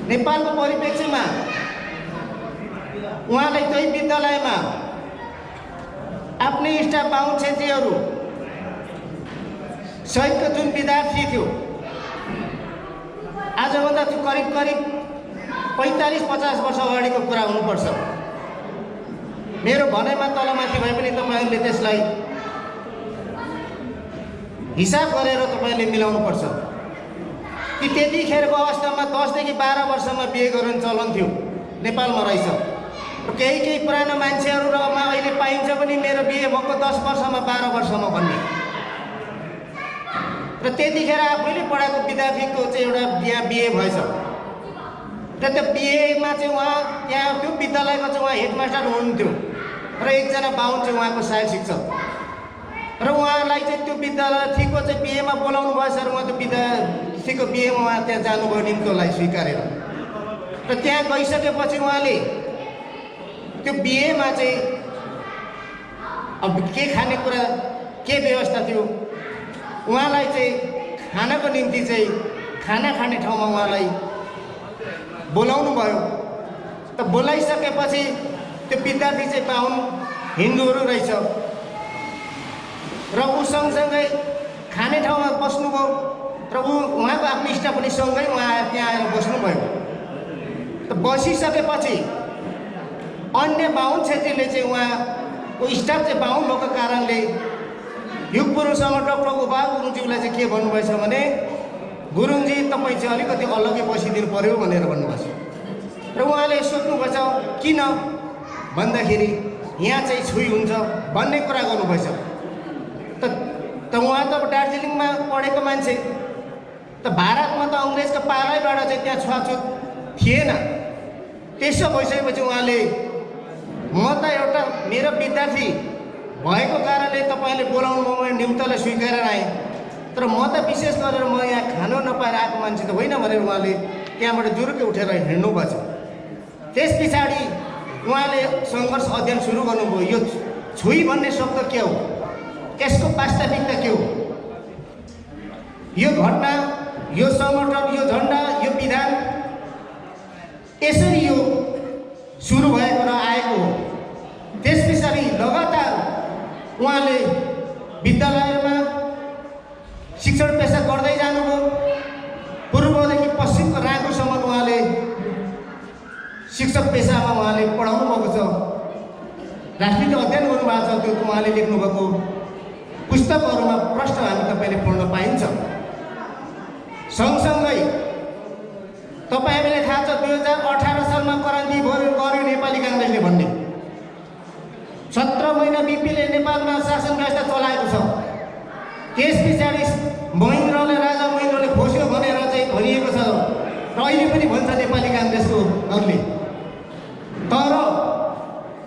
नेपालको परिप्रेक्ष्यमा उहाँलाई त्यही विद्यालयमा आफ्नै स्टाफ बाहुन छेत्रीहरू सहितको जुन विद्यार्थी थियो आजभन्दा करिब 45-50 वर्ष अगाडिको कुरा हुनुपर्छ। मेरो भनाइमा तलमाथि भए पनि तपाईहरूले त्यसलाई हिसाब गरेर तपाईले मिलाउनुपर्छ कि त्यतिखेरको अवस्थामा 10 देखि 12 वर्षमा बिहे गर्न चलन थियो नेपालमा रहेछ। केही पुरानो मान्छेहरू र अहिले पाइन्छ पनि मेरो बिहे भएको 10 वर्षमा 12 वर्षमा भन्ने र त्यतिखेर आफैले पढाएको विद्यार्थीको चाहिँ एउटा बिहे भएछ र त्यो बिहेमा चाहिँ उहाँ त्यहाँ त्यो विद्यालयको चाहिँ उहाँ हेडमास्टर हुनुहुन्थ्यो र एकजना बाहुन चाहिँ उहाँको सहायक शिक्षक र उहाँलाई चाहिँ त्यो विद्यार्थीको चाहिँ बिहेमा बोलाउनु भएछ र उहाँ त्यो विद्यार्थीको बिहेमा उहाँ त्यहाँ जानुभयो निम्तोलाई स्वीकारेर र त्यहाँ गइसकेपछि उहाँले त्यो बिहेमा चाहिँ अब के खानेकुरा के व्यवस्था थियो उहाँलाई चाहिँ खानाको निम्ति चाहिँ खाना खाने ठाउँमा उहाँलाई बोलाउनु भयो। त बोलाइसकेपछि त्यो विद्यार्थी चाहिँ बाहुन हिन्दूहरू रहेछ र ऊ सँगसँगै खाने ठाउँमा बस्नुभयो र उहाँको आफ्नो स्टाफ पनि सँगै उहाँ त्यहाँ आएर बस्नुभयो। त बसिसकेपछि अन्य बाहुन क्षेत्रीले चाहिँ उहाँको स्टाफ चाहिँ बाहुन भएको कारणले युग पुरुषसँग डक्टर गोपाल गुरुङज्यूलाई चाहिँ के भन्नुभएछ भने गुरुङजी तपाईँ चाहिँ अलिकति अलग्गै बसिदिनु पर्यो भनेर भन्नुभएछ र उहाँले सोध्नुभएछ किन भन्दाखेरि यहाँ चाहिँ छुई हुन्छ भन्ने कुरा गर्नुभएछ। त उहाँ त दार्जिलिङमा पढेको मान्छे त भारतमा त अङ्ग्रेजको पालैबाट चाहिँ त्यहाँ छुवाछुत थिएन। त्यसो भइसकेपछि उहाँले म त एउटा मेरो विद्यार्थी भएको कारणले तपाईँले बोलाउनु म निम्तलाई स्वीकारेर आएँ तर म त विशेष गरेर म यहाँ खानु नपाएर आएको मान्छे त होइन भनेर उहाँले त्यहाँबाट जुरुक्कै उठेर हिँड्नु भएछ। त्यस पछाडि उहाँले सङ्घर्ष अध्ययन सुरु गर्नुभयो यो छुई भन्ने शब्द के हो यसको वास्तविकता के हो यो घटना यो सङ्गठन यो झन्डा यो विधान यसरी यो सुरु भएको र आएको हो। त्यस पछाडि लगातार उहाँले विद्यालयमा शिक्षण पेसा गर्दै जानुभयो। पूर्वदेखि पश्चिमको राँगोसम्म उहाँले शिक्षक पेसामा उहाँले पढाउनु भएको छ राजनीति अध्ययन गर्नुभएको छ। त्यो उहाँले लेख्नुभएको पुस्तकहरूमा प्रश्न हामी तपाईँले पढ्न पाइन्छ। सँगसँगै तपाईँहरूले थाहा छ 2018 सालमा क्रान्ति गर्यो नेपाली काङ्ग्रेसले भन्ने 17 महिना बिपीले नेपालमा शासन व्यवस्था चलाएको छ। त्यस पछाडि राजा महेन्द्रले खोस्यो भनेर चाहिँ भनिएको छ र अहिले पनि भन्छ नेपाली काङ्ग्रेसकोहरूले तर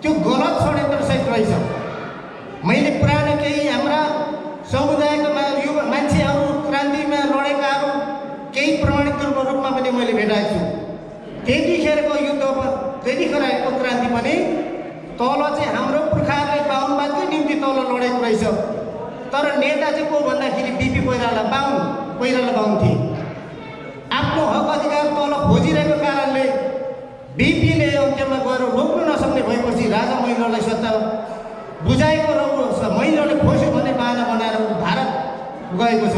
त्यो गलत षड्यन्त्र सहित रहेछ। मैले पुरानो केही हाम्रा समुदायका युवा मान्छेहरू क्रान्तिमा लडेकाहरू केही प्रमाणित रूपमा पनि मैले भेटाएको छु। त्यतिखेरको युद्धमा त्यतिखेरको क्रान्ति पनि तल चाहिँ हाम्रो पुर्खाहरूले बाहुनवादकै निम्ति तल लडेको रहेछ तर नेता चाहिँ को भन्दाखेरि बिपी कोइराला बाहुन थिए। आफ्नो हक अधिकार तल खोजिरहेको कारणले बिपीले अन्त्यमा गएर रोक्नु नसक्ने भएपछि राजा महेन्द्रलाई सत्ता बुझाएको र महेन्द्रले खोस्यो भन्ने बाहना बनाएर भारत गएको छ।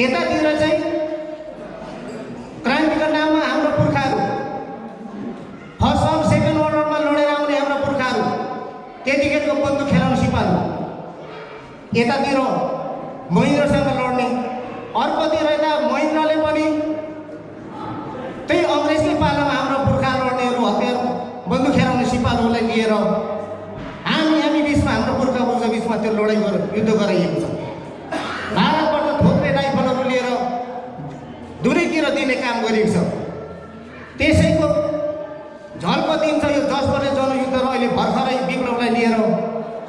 यतातिर चाहिँ क्रान्तिको नाममा हाम्रो पुर्खाहरू फर्स्ट और सेकेन्ड वर्ल्डमा लडेर आउने हाम्रो पुर्खाहरू त्यतिखेरको बन्दुक खेलाउने सिपालु यतातिर महेन्द्रसँग लड्ने अर्कोतिर यता महेन्द्रले पनि त्यही अङ्ग्रेजकै पालामा हाम्रो पुर्खा लड्नेहरू हतियार बन्दुक खेलाउने सिपालुहरूलाई लिएर हामी बिचमा हाम्रो पुर्खाहरूको बिचमा त्यो लडाइँ युद्ध गराइएको छ। भारतबाट थोत्रे राइफलहरू लिएर दुवैतिर दिने काम गरिएको छ। त्यसैको झल्को दिन छ यो 10 वर्ष जनयुद्ध र अहिले भर्खरै विप्लवलाई लिएर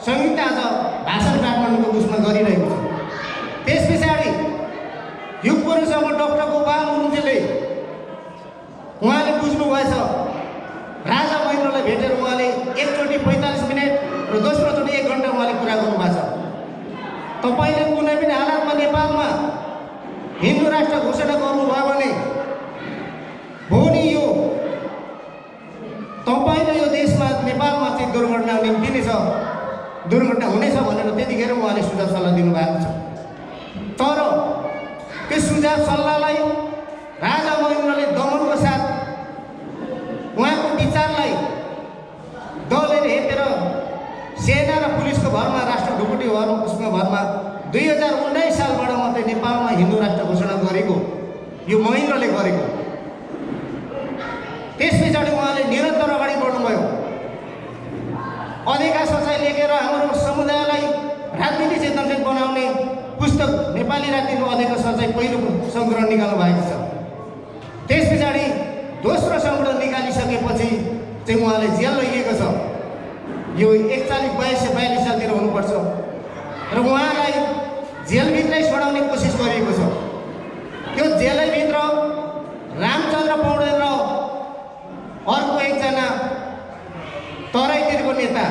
संयुक्त आज भाषण काठमाडौँको उसमा गरिरहेको छ। त्यस पछाडि युग पुरुषसँग डक्टर गोपाल गुरुङज्यूले उहाँले बुझ्नुभएछ राजा महेन्द्रलाई भेटेर उहाँले एकचोटि 45 मिनट र दोस्रोचोटि 1 घन्टा उहाँले कुरा गर्नुभएको छ। तपाईँले कुनै पनि हालतमा नेपालमा हिन्दू राष्ट्र घोषणा गर्नुभयो भने भोलि तपाईँ र यो देशमा नेपालमा चाहिँ दुर्घटना निम्तिनेछ, दुर्घटना हुनेछ भनेर त्यतिखेर उहाँले सुझाव सल्लाह दिनुभएको छ। तर त्यो सुझाव सल्लाहलाई राजा महेन्द्रले दमनको साथ उहाँको विचारलाई दलले हेपेर सेना र पुलिसको भरमा, राष्ट्र ढुकुटी उसको भरमा 2019 सालबाट मात्रै नेपालमा हिन्दू राष्ट्र घोषणा गरेको यो महेन्द्रले गरेको। त्यस पछाडि उहाँले निरन्तर अगाडि बढ्नुभयो। अधिकार सचाइ लेखेर हाम्रो समुदायलाई राजनीति चेतनशील बनाउने पुस्तक नेपाली राजनीतिको अधिकार सचाइ पहिलो सङ्ग्रह निकाल्नु भएको छ। त्यस पछाडि दोस्रो सङ्ग्रह निकालिसकेपछि चाहिँ उहाँले जेल लगिएको छ। यो 41-42 सालतिर हुनुपर्छ र उहाँलाई जेलभित्रै छोडाउने कोसिस गरिएको छ। त्यो जेलैभित्र रामचन्द्र पौडेल र अर्को एकजना तराईतिरको नेता,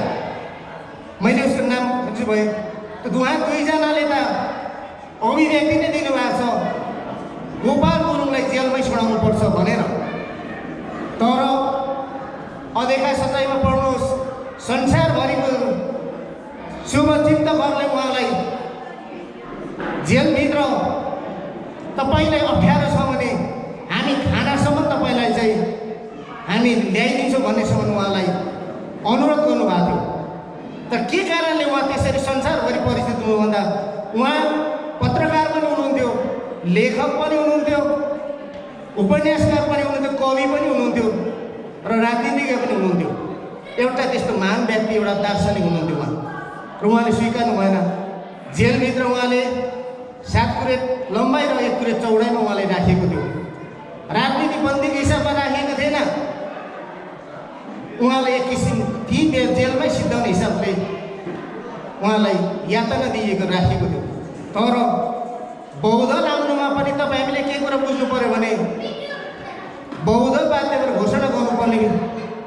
मैले उसको नाम बिर्सिनु भयो, त्यो उहाँ दुईजनाले त अभिव्यक्ति नै दिनुभएको छ गोपाल गुरुङलाई जेलमै छोडाउनु पर्छ भनेर। तर अधिकार सचाइमा पढ्नुहोस्, संसारभरिको शुभचिन्तकहरूले उहाँलाई जेलभित्र तपाईँलाई अप्ठ्यारो छ भने हामी खानासम्म तपाईँलाई चाहिँ हामी ल्याइदिन्छौँ भन्नेसम्म उहाँलाई अनुरोध गर्नुभएको थियो। तर के कारणले उहाँ त्यसरी संसारभरि परिचित हुनुभन्दा उहाँ पत्रकार पनि हुनुहुन्थ्यो, लेखक पनि हुनुहुन्थ्यो, उपन्यासकार पनि हुनुहुन्थ्यो, कवि पनि हुनुहुन्थ्यो र राजनीतिज्ञ पनि हुनुहुन्थ्यो। एउटा त्यस्तो महान व्यक्ति, एउटा दार्शनिक हुनुहुन्थ्यो उहाँ, र उहाँले स्वीकार्नु भएन। जेलभित्र उहाँले 7 कुरेट लम्बाइ र 1 कुरेट चौडाइमा उहाँले राखिएको थियो। राजनीति बन्दीको हिसाबमा राखिएको थिएन, उहाँलाई एक किसिम ती जेलमै सिद्धाउने हिसाबले उहाँलाई यातना दिएको राखिएको थियो। तर बौद्ध लाग्नुमा पनि तपाईँ हामीले के कुरा बुझ्नु पर्यो भने बौद्धवादले घोषणा गर्नुपर्ने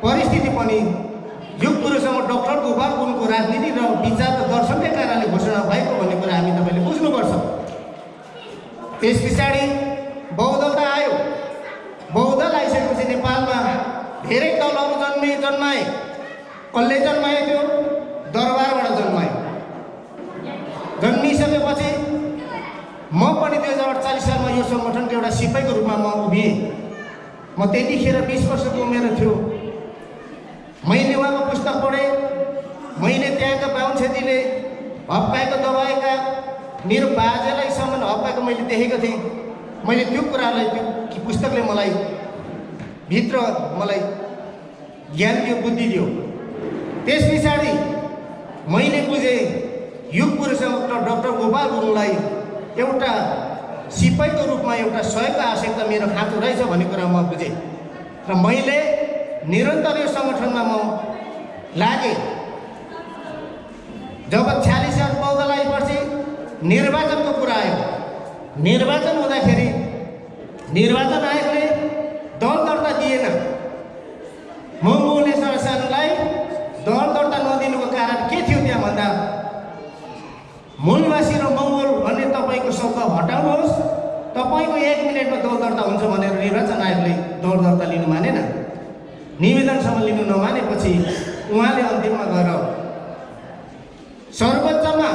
परिस्थिति पनि यो कुरोसँग डाक्टर गोपाल गुरुङको राजनीति र विचार र दर्शनकै कारणले घोषणा भएको भन्ने कुरा हामी तपाईँले बुझ्नुपर्छ। त्यस पछाडि बौद्धता आयो। बौद्ध आइसकेपछि नेपालमा धेरै दलहरू जन्माए। कसले जन्मायो? त्यो दरबारबाट जन्मायो। जन्मिसकेपछि म पनि 2048 सालमा यो सङ्गठनको एउटा सिपाहीको रूपमा म उभिएँ। म त्यतिखेर 20 वर्षको उमेर थियो। मैले उहाँको पुस्तक पढेँ। मैले त्यहाँका बाहुन छेत्रीले हप्काएको दबाएका मेरो बाजेलाई सम्म हप्काएको मैले देखेको थिएँ। मैले त्यो कुरालाई, त्यो पुस्तकले मलाई भित्र मलाई ज्ञान दियो, बुद्धि दियो। त्यस पछाडि मैले बुझेँ यो कुरोसँग डाक्टर गोपाल गुरुङलाई एउटा सिपाहीको रूपमा एउटा सहयोगको आवश्यकता मेरो खाँचो रहेछ भन्ने कुरा म बुझेँ र मैले निरन्तर यो सङ्गठनमा म लागेँ। जब 46 साल बौद्ध आएपछि निर्वाचनको कुरा आयो। निर्वाचन हुँदाखेरि निर्वाचन आयोगले दल दर्ता दिएन। मङ्गोले सरसानलाई दल दर्ता नदिनुको कारण के थियो त्यहाँ भन्दा मूलवासी र मङ्गोल भन्ने तपाईँको शब्द हटाउनुहोस्, तपाईँको 1 मिनटमा दल दर्ता हुन्छ भनेर निर्वाचन आयोगले दल दर्ता लिनु मानेन। निवेदनसम्म लिनु नमानेपछि उहाँले अन्तिममा गएर सर्वोच्चमा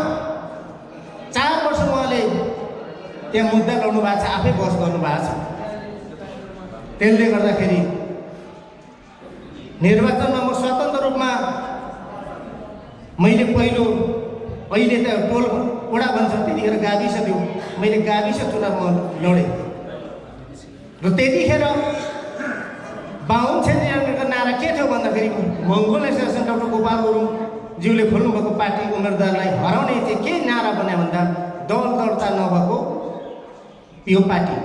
4 वर्ष उहाँले त्यहाँ मुद्दा लड्नु भएको छ, आफै बहस गर्नुभएको छ। त्यसले गर्दाखेरि निर्वाचनमा म स्वतन्त्र रूपमा मैले अहिले त टोल वडा भन्छ, त्यतिखेर गाविस थियो, मैले गाविस चुनावमा लडेँ र त्यतिखेर बाहुन क्षेत्रीहरूको नारा के थियो भन्दाखेरि मङ्गोल एसोसिएसन डाक्टर गोपाल गुरुङज्यूले खोल्नुभएको पार्टी उम्मेदवारलाई हराउने चाहिँ के नारा बनायो भन्दा दल दर्ता नभएको यो पार्टी,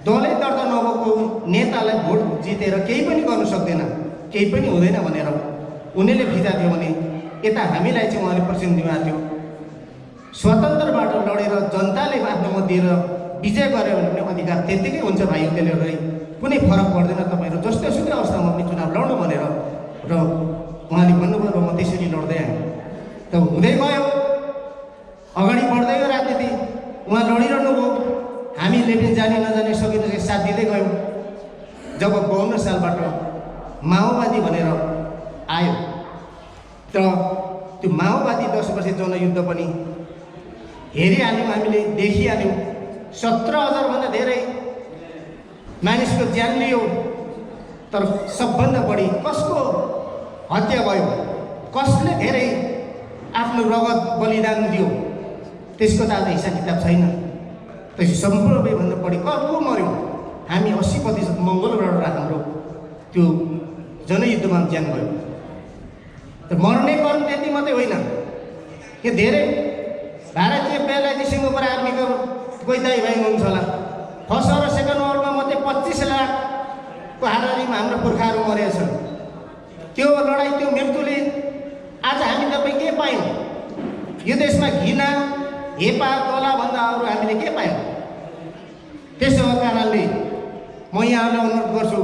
दलै दर्ता नभएको नेतालाई भोट जितेर केही पनि गर्नु सक्दैन, केही पनि हुँदैन भनेर उनीहरूले भिजाथ्यो भने यता हामीलाई चाहिँ उहाँले प्रश्न दिनुभएको थियो। स्वतन्त्रबाट लडेर जनताले आफ्नो मत दिएर विजय गर्यो भने अधिकार त्यत्तिकै हुन्छ भाइ, त्यसले गर्दा कुनै फरक पर्दैन, तपाईँहरू जस्तो सुकै अवस्थामा पनि चुनाव लड्नु भनेर र उहाँले भन्नुभयो र म त्यसरी लड्दै आएँ। त हुँदै गयो, अगाडि बढ्दै गयो राजनीति। उहाँ लडिरहनु भयो, हामीले पनि जाने नजाने सकिने साथ दिँदै गयौँ। जब 52 सालबाट माओवादी भनेर आयो। तर त्यो माओवादी 10 वर्ष जनयुद्ध पनि हेरिहाल्यौँ, हामीले देखिहाल्यौँ। 17,000 धेरै मानिसको ज्यान लियो। तर सबभन्दा बढी कसको हत्या भयो, कसले धेरै आफ्नो रगत बलिदान दियो, त्यसको त आज हिसाब किताब छैन। त्यसो सम्पूर्णभन्दा बढी को मऱ्यो? हामी 80% मङ्गोलबाट हाम्रो त्यो जनयुद्धमा ज्यान गयो। त मर्ने कर्म त्यति मात्रै होइन, यो धेरै भारतीय बेलायती सिङ्गापुर आर्मीको कोही दाइ भाइ हुनुहुन्छ होला, फर्स्ट र सेकेन्ड वर्ल्डमा मात्रै 25 लाखको हाराहारीमा हाम्रो पुर्खाहरू मरेका छन्। त्यो लडाइँ, त्यो मृत्युले आज हामी तपाईँ के पायौँ? यो देशमा घृणा, हेपा, तलाभन्दा अरू हामीले के पायौँ? त्यसो कारणले म यहाँलाई अनुरोध गर्छु,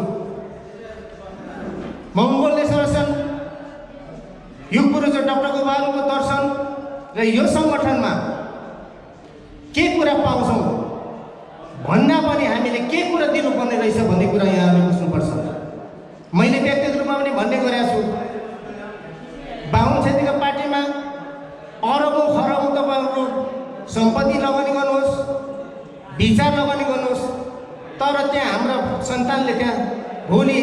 मङ्गोलले दर्शन, युग पुरुष डाक्टर गोपालको दर्शन र यो सङ्गठनमा के कुरा पाउँछौँ भन्दा पनि हामीले के कुरा दिनुपर्ने रहेछ भन्ने कुरा यहाँले बुझ्नुपर्छ। मैले व्यक्तिगत रूपमा पनि भन्ने गरेको छु, बाहुन क्षेत्रीको पार्टीमा अरबौँ खरबौँ तपाईँहरू सम्पत्ति लगानी गर्नुहोस्, विचार लगानी गर्नुहोस्, तर त्यहाँ हाम्रा सन्तानले त्यहाँ भोलि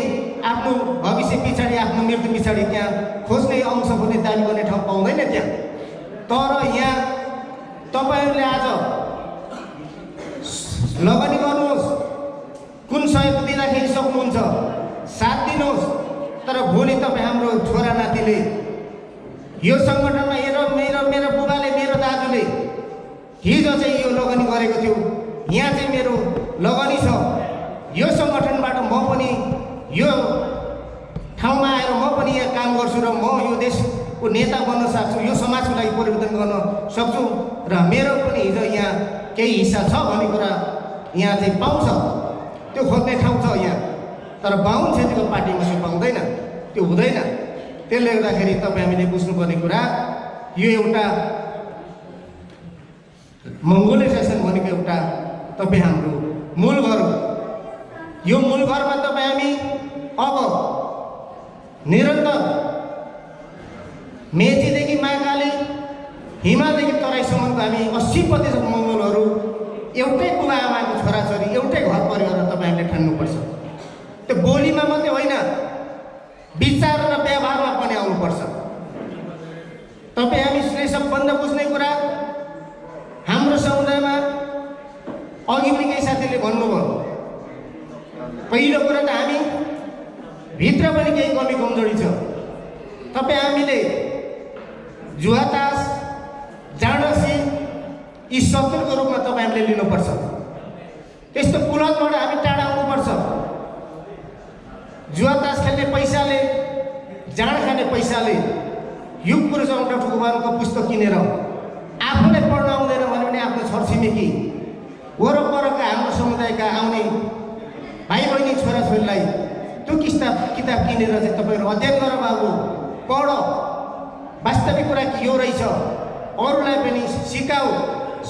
आफ्नो भविष्य पछाडि, आफ्नो मृत्यु पछाडि त्यहाँ खोज्ने अंश खोज्ने दाबी गर्ने ठाउँ पाउँदैन त्यहाँ। तर यहाँ तपाईँहरूले आज लगानी गर्नुहोस्, कुन सहयोग दिँदाखेरि सक्नुहुन्छ साथ दिनुहोस्। तर भोलि तपाईँ हाम्रो छोरा नातिले यो सङ्गठनमा मेरो बुबाले, मेरो दाजुले हिजो चाहिँ यो लगानी गरेको थियो, यहाँ चाहिँ मेरो लगानी छ, यो सङ्गठनबाट म पनि यो ठाउँमा आएर म पनि यहाँ काम गर्छु र म यो देशको नेता बन्न सक्छु, यो समाजको लागि परिवर्तन गर्न सक्छु र मेरो पनि हिजो यहाँ केही हिस्सा छ भन्ने कुरा यहाँ चाहिँ पाउँछ। त्यो खोज्ने ठाउँ छ यहाँ। तर बाहुन क्षेत्रको पार्टीमा त्यो पाउँदैन, त्यो हुँदैन। त्यसले गर्दाखेरि तपाईँ हामीले बुझ्नुपर्ने कुरा, यो एउटा मङ्गोलाइजेसन भनेको एउटा तपाईँ हाम्रो मूल घर हो। यो मूल घरमा तपाईँ हामी अब निरन्तर मेचीदेखि महाकाली, हिमालदेखि तराईसम्मको हामी 80% मङ्गोलहरू एउटै बुबा आमाको छोराछोरी, एउटै घर परिवार तपाईँ हामीले ठान्नुपर्छ। त्यो बोलीमा मात्रै होइन, विचार र व्यवहारमा पनि आउनुपर्छ। तपाईँ हामीले सबभन्दा बुझ्ने कुरा, हाम्रो समुदायमा अघि पनि केही साथीले भन्नुभयो, पहिलो कुरा त हामी भित्र पनि केही कमी कमजोरी छ। तपाईँ हामीले जुवातास, जाँडसी यी शत्रुको रूपमा तपाईँ हामीले लिनुपर्छ। त्यस्तो कुलतबाट हामी टाढा आउनुपर्छ। जुवातास खेल्ने पैसाले, जाँड खाने पैसाले युग पुरुष डाक्टर गोपालको पुस्तक किनेर आफूले पढ्न आउँदैन भने पनि आफ्नो छरछिमेकी वरपरका हाम्रो समुदायका आउने भाइ बहिनी छोराछोरीलाई त्यो किताब किनेर चाहिँ तपाईँहरू अध्ययन गर बाबु, पढ, वास्तविक कुरा के यो रहेछ, अरूलाई पनि सिकाऊ,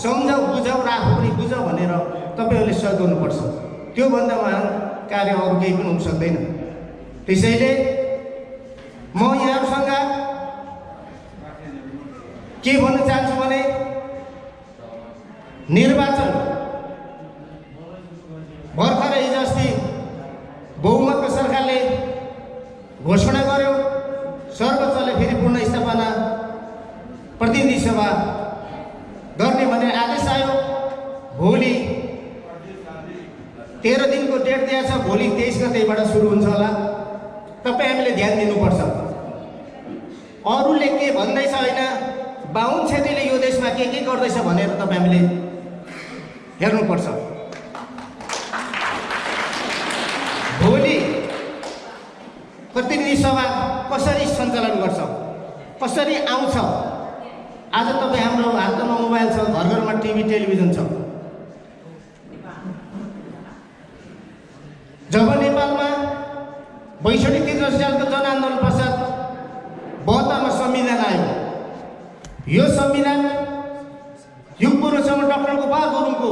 सम्झाऊ, बुझाऊ र आफू पनि बुझ भनेर तपाईँहरूले सहयोग गर्नुपर्छ। त्योभन्दा महान कार्य अरू केही पनि हुन सक्दैन। त्यसैले म यहाँहरूसँग के भन्न चाहन्छु भने, निर्वाचन भर्खरै हिजो अस्ति बहुमतको सरकारले घोषणा गर्यो, सर्वोच्चले फेरि पुनः स्थापना प्रतिनिधि सभा गर्ने भनेर आदेश आयो। भोलि 13 दिनको डेट दिएको छ, भोलि 23 गतेबाट सुरु हुन्छ होला। तपाईँ हामीले ध्यान दिनुपर्छ। अरूले के भन्दैछ होइन, बाहुन क्षेत्रीले यो देशमा के गर्दैछ भनेर तपाईँ हामीले हेर्नुपर्छ। भोलि प्रतिनिधि सभा कसरी सञ्चालन गर्छ, कसरी आउँछ? आज तपाईँ हाम्रो हातमा मोबाइल छ, घर घरमा टिभी टेलिभिजन छ। जब नेपालमा 62-63 सालको जनआन्दोलन पश्चात 72 मा संविधान आयो, यो संविधान युग पुरुष डाक्टर गोपाल गुरुङको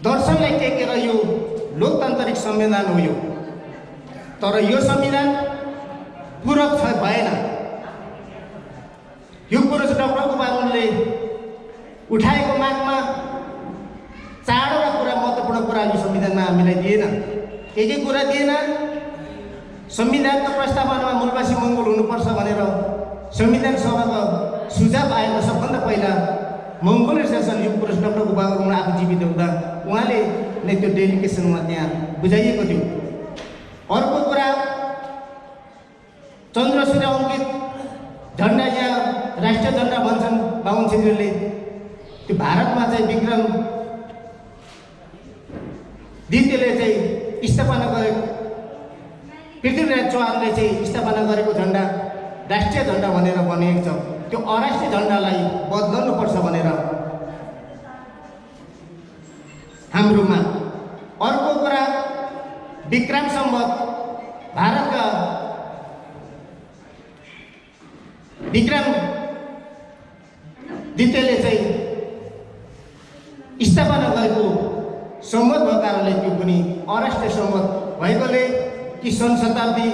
दर्शनलाई टेकेर यो लोकतान्त्रिक संविधान हो। यो तर यो संविधान पूरक भएन। यो पुरुष डाक्टर गोपालले उठाएको मागमा चारवटा कुरा महत्त्वपूर्ण कुरा यो संविधानमा हामीलाई दिएन। के कुरा दिएन? संविधानको प्रस्तावनामा मूलवासी मङ्गोल हुनुपर्छ भनेर संविधान सभाको सुझाव आएको सबभन्दा पहिला मङ्गोलियन शासन युग पुरुष डाक्टर गोपाल आफू जीवित हुँदा उहाँले नै त्यो डेलिगेसनमा त्यहाँ बुझाइएको थियो। अर्को कुरा, चन्द्रसूर्य अङ्कित झन्डा यहाँ राष्ट्रिय झन्डा भन्छन् बाहुन छेत्रीले। त्यो भारतमा चाहिँ विक्रम द्वितीयले चाहिँ स्थापना गरेको, पृथ्वीराज चौहानले चाहिँ स्थापना गरेको झन्डा राष्ट्रिय झन्डा भनेर बनेको छ। त्यो अराष्ट्रिय झन्डालाई बदल्नुपर्छ भनेर हाम्रो माग। अर्को कुरा, विक्रम सम्वत भारतका विक्रम द्वितीयले चाहिँ स्थापना गरेको सम्वत भएको कारणले त्यो पनि अराष्ट्रिय सम्वत भएकोले कि सन् शताब्दी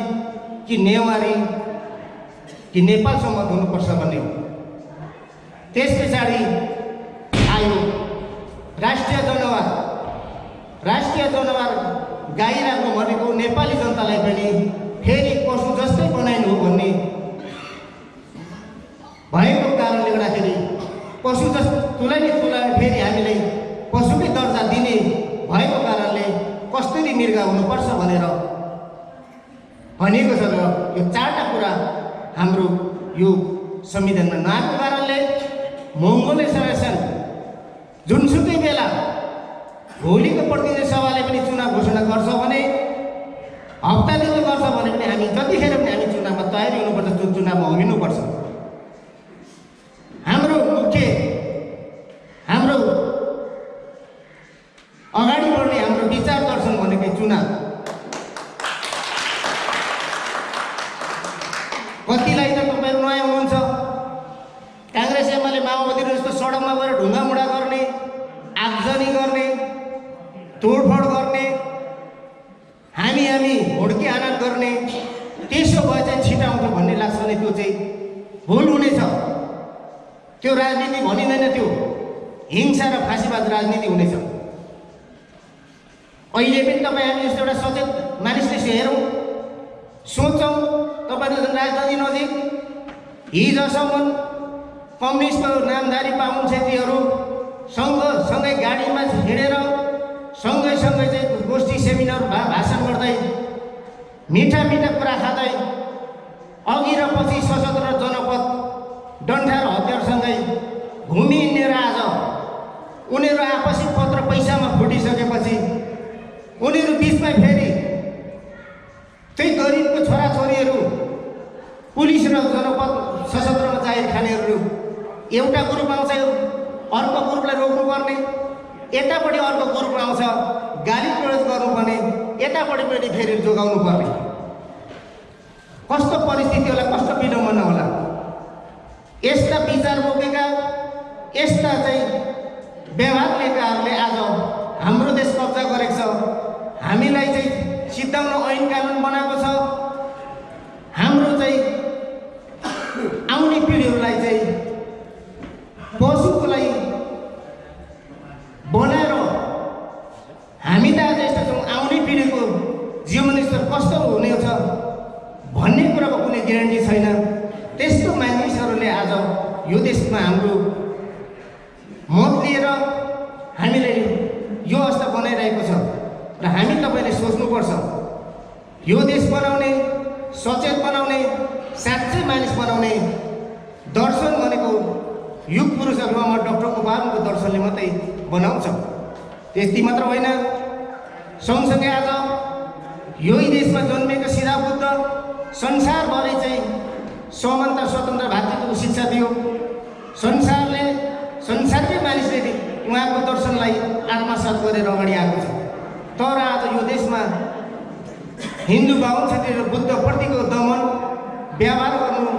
कि नेवारी कि नेपाल सम्वत हुनुपर्छ भन्ने हो। त्यस पछाडि आयो राष्ट्रिय जनावर। राष्ट्रिय जनावर गाई राख्नु भनेको नेपाली जनतालाई पनि फेरि पशु जस्तै बनाइनु हो भन्ने भएको कारणले गर्दाखेरि पशु तुलनी फेरि हामीले पशुकै दर्जा दिने भएको कारणले कस्तुरी मृग हुनुपर्छ भनेर भनेको छ। र यो चारवटा कुरा हाम्रो यो संविधानमा नआएको कारणले मङ्गोलियन शासन जुनसुकै बेला भोलिको प्रतिनिधि सभाले पनि चुनाव घोषणा गर्छ भने, हप्ता दिनको गर्छ भने पनि हामी जतिखेर पनि हामी चुनावमा तयारी हुनुपर्छ, त्यो चुनावमा उभिनुपर्छ। हाम्रो मुख्य, हाम्रो अगाडि बढ्ने हाम्रो विचार दर्शन भनेकै चुनाव। कतिलाई त तपाईँहरू नयाँ हुनुहुन्छ, काङ्ग्रेस एमाले माओवादीहरू जस्तो सडकमा गएर ढुङ्गामुढा गर्ने, आगजनी गर्ने, तोडफोड गर्ने, हामी हुड्की आनन्द गर्ने, त्यसो भए चाहिँ छिटाउँछ भन्ने लाग्छ भने त्यो चाहिँ भुल हुनेछ। त्यो राजनीति भनिँदैन, त्यो हिंसा र फाँसीवाद राजनीति हुनेछ। अहिले पनि तपाईँ हामी जस्तो एउटा सचेत मानिसले हेरौँ, सोचौँ। तपाईँको राजधानी नजिक हिजोसम्म कम्युनिस्टको नामधारी बाहुन छेत्रीहरू सँगै गाडीमा हिँडेर सँगै चाहिँ गोष्ठी सेमिनार भाषण गर्दै मिठा कुरा खाँदै अघि र पछि सशस्त्र जनपद डन्ठा र हतियारसँगै घुमि हिँडेर आज उनीहरू आपसी पत्र पैसामा फुटिसकेपछि उनीहरू बिचमा फेरि त्यही गरिबको छोराछोरीहरू पुलिस र जनपद सशस्त्रमा जाहेर खानेहरू एउटा ग्रुप आउँछ, अर्को ग्रुपलाई रोक्नुपर्ने, यतापट्टि अर्को ग्रुप आउँछ गाली प्रयोग गर्नुपर्ने, यतापट्टि पनि फेरि जोगाउनु पर्ने। कस्तो परिस्थिति होला, कस्तो विडम्बना होला। यस्ता विचार बोकेका, यस्ता चाहिँ व्यवहार लिएकाहरूले आज हाम्रो देश कब्जा गरेको छ। हामीलाई चाहिँ सिद्धाउन ऐन कानुन बनाएको छ। हाम्रो चाहिँ आउने पिँढीहरूलाई चाहिँ पशुको लागि बनाएर हामी त आज यस्तो छौँ, आउने पिँढीको जीवन स्तर कस्तो हुनेछ भन्ने कुराको कुनै ग्यारेन्टी छैन। त्यस्तो मानिसहरूले आज यो देशमा हाम्रो मत लिएर हामीले यो अवस्था बनाइरहेको छ। र हामी तपाईँले सोच्नुपर्छ, यो देश बनाउने, सचेत बनाउने, साँच्चै मानिस बनाउने दर्शन भनेको युग पुरुष अभिभावक डाक्टर गोपालको दर्शनले मात्रै बनाउँछ। त्यति मात्र होइन, सँगसँगै आज यही देशमा जन्मेको सिधा बुद्ध संसारभरि चाहिँ समानता, स्वतन्त्र, भातृत्वको शिक्षा दियो। संसारकै मानिसले उहाँको दर्शनलाई आत्मसात गरेर अगाडि आएको छ। तर आज यो देशमा हिन्दू बाहुन छेत्रीहरू बुद्धप्रतिको दमन व्यवहार गर्नु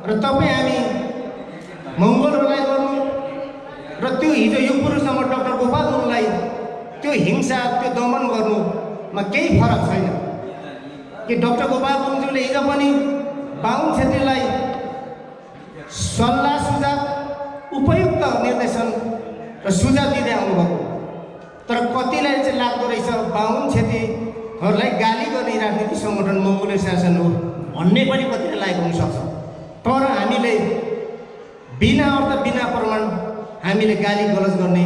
र तपाईँ हामी मङ्गोलहरूलाई गर्नु र त्यो हिजो युग पुरुष नम्बर डाक्टर गोपाल गुरुङलाई त्यो हिंसा, त्यो दमन गर्नुमा केही फरक छैन। कि डाक्टर गोपाल गुरुङज्यूले हिजो पनि बाहुन छेत्रीलाई सल्लाह सुझाव उपयुक्त निर्देशन र सुझाव दिँदै आउनुभएको, तर कतिलाई चाहिँ लाग्दो रहेछ बाहुन छेत्रीहरूलाई गाली गर्ने राजनीतिक सङ्गठन मङ्गोलिया शासन हो भन्ने पनि कतिलाई लागेको हुनसक्छ। तर हामीले बिना अर्थ बिना प्रमाण हामीले गाली गलत गर्ने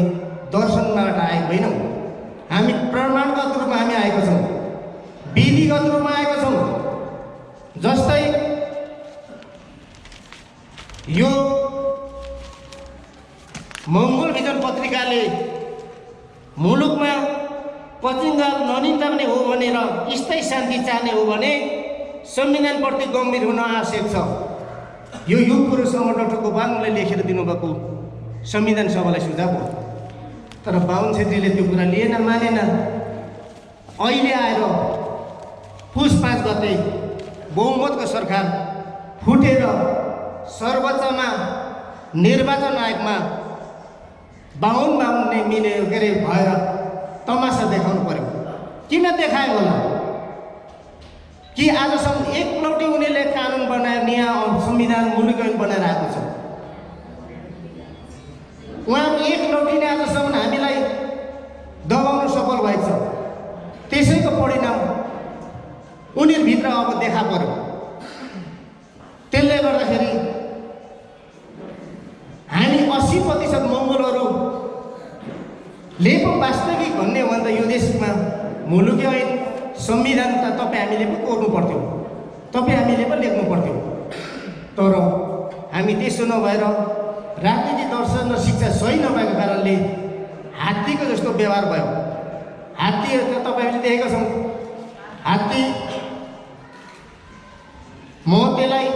दर्शनबाट आएको होइनौँ। हामी प्रमाणगत रूपमा हामी आएका छौँ, विधिगत रूपमा आएका छौँ। जस्तै यो मङ्गोल भिजन पत्रिकाले मुलुकमा पश्चिमकाल ननिन्दा पनि हो भनेर स्थायी शान्ति चाहने हो भने संविधानप्रति गम्भीर हुन आवश्यक छ। यो युगपुरुषसँग डाक्टर गोपालले लेखेर दिनुभएको संविधान सभालाई सुझाव हो। तर बाहुन छेत्रीले त्यो कुरा लिएन, मानेन। अहिले आएर पुस 5 गते बहुमतको सरकार फुटेर सर्वोच्चमा निर्वाचन आयोगमा बाहुन मिले के अरे भएर तमासा देखाउनु पर्यो। किन देखायो होला? कि आजसम्म एकलौटी उनीहरूले कानुन बनाएर नियम संविधान मुलुक ऐन बनाएर आएको छ। उहाँको एकलौटीले आजसम्म हामीलाई दबाउन सफल भएको छ। त्यसैको परिणाम उनीहरूभित्र अब देखा पर्यो। त्यसले गर्दाखेरि हामी 80% मङ्गोलहरूले पो वास्तविक भन्ने हो भने त यो देशमा मुलुकी ऐन संविधान त तपाईँ हामीले पो कोर्नु पर्थ्यो, तपाईँ हामीले पो लेख्नु पर्थ्यो। तर हामी त्यसो नभएर राजनीतिक दर्शन र शिक्षा सही नभएको कारणले हात्तीको जस्तो व्यवहार भयो। हात्ती तपाईँहरूले देखेका छौँ, हात्ती महतेलाई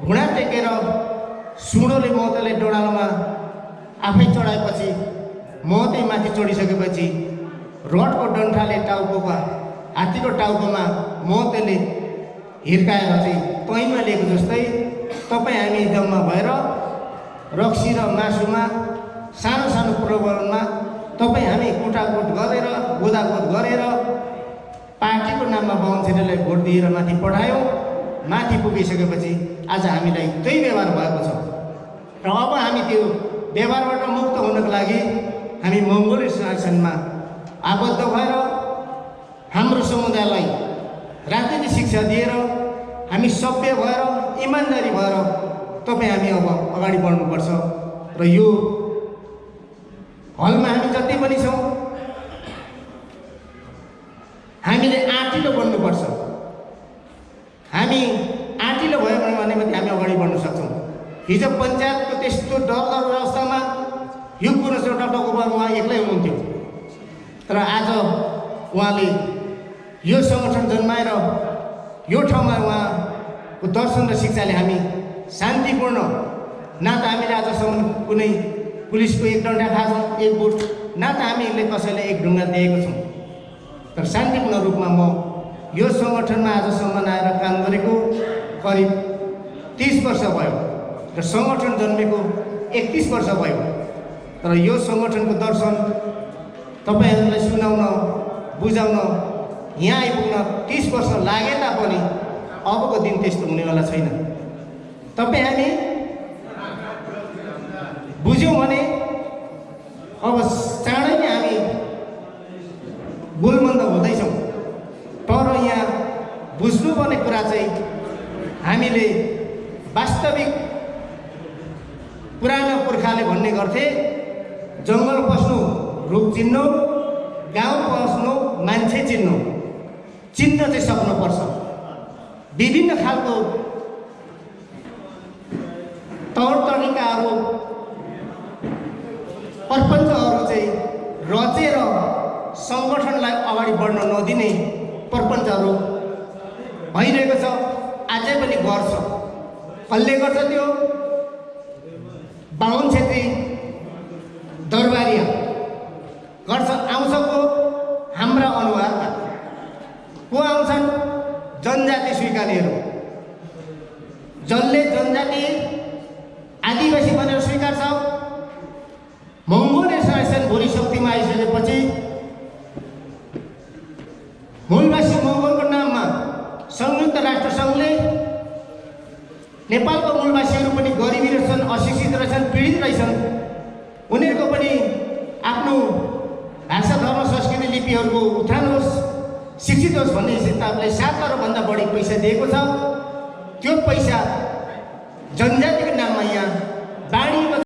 घुँडा टेकेर सुँडोले महतेलाई डोडालोमा आफै चढाएपछि महते माथि चढिसकेपछि रडको डन्ठाले टाउकोमा हात्तीको टाउकोमा महतेले हिर्काएर चाहिँ तैमा लिएको जस्तै तपाईँ हामी जम्मा भएर रक्सी र मासुमा सानो सानो प्रलोभनमा तपाईँ हामी कुटाकुट गरेर गोदागोद गरेर पार्टीको नाममा बाहुन छेत्रीलाई भोट दिएर माथि पठायौँ। माथि पुगिसकेपछि आज हामीलाई त्यही व्यवहार भएको छ। र अब हामी त्यो व्यवहारबाट मुक्त हुनको लागि हामी मङ्गोलिया शासनमा आबद्ध भएर हाम्रो समुदायलाई राजनीतिक शिक्षा दिएर हामी सभ्य भएर इमान्दारी भएर तपाईँ हामी अब अगाडि बढ्नुपर्छ। र यो हलमा हामी जति पनि छौँ हामीले आँटिलो बन्नुपर्छ। हामी आँटिलो भयो भने मात्रै हामी अगाडि बढ्न सक्छौँ। हिजो पञ्चायतको त्यस्तो डरदार अवस्थामा युगपुरुष डाक्टर गोपाल उहाँ एक्लै हुनुहुन्थ्यो। तर आज उहाँले यो सङ्गठन जन्माएर यो ठाउँमा उहाँको दर्शन र शिक्षाले हामी शान्तिपूर्ण, न त हामीले आजसम्म कुनै पुलिसको एक डन्डा खाएको छौँ, एक बुट, न त हामीले कसैलाई एक ढुङ्गा दिएको छौँ। तर शान्तिपूर्ण रूपमा म यो सङ्गठनमा आजसम्म आएर काम गरेको करिब 30 वर्ष भयो र सङ्गठन जन्मेको 31 वर्ष भयो। तर यो सङ्गठनको दर्शन तपाईँहरूलाई सुनाउन बुझाउन यहाँ आइपुग्न 30 वर्ष लागे तापनि अबको दिन त्यस्तो हुनेवाला छैन। तपाईँ हामी बुझ्यौँ भने अब चाँडै नै हामी गोलमन्द हुँदैछौँ। तर यहाँ बुझ्नुपर्ने कुरा चाहिँ हामीले वास्तविक पुरानो पुर्खाले भन्ने गर्थे जङ्गल पस्नु रुख चिन्नु, गाउँ पस्नु मान्छे चिन्नु, चिन्न चाहिँ सक्नुपर्छ। विभिन्न खालको तौर तरिकाहरू प्रपञ्चहरू चाहिँ रचेर सङ्गठनलाई अगाडि बढ्न नदिने प्रपञ्चहरू भइरहेको छ, अझै पनि गर्छ। कसले गर्छ? त्यो बाहुन छेत्री दरबारिया गर्छ। आउँछ को? हाम्रा अनुहारमा को आउँछन्? जनजाति स्वीकार्नेहरू, जसले जनजाति आदिवासी भनेर स्वीकार्छ। मङ्गोलिया शासन भोलि शक्तिमा आइसकेपछि मूलवासी मङ्गोलको नाममा नेपालको मूलवासीहरू पनि गरिबी रहेछन्, अशिक्षित रहेछन्, पीडित रहेछन्। उनीहरूको पनि आफ्नो भाषा, धर्म, संस्कृति, लिपिहरूको उत्थान होस्, शिक्षित होस् भन्ने हिसाबले 7 करोडभन्दा बढी पैसा दिएको छ। त्यो पैसा जनजाति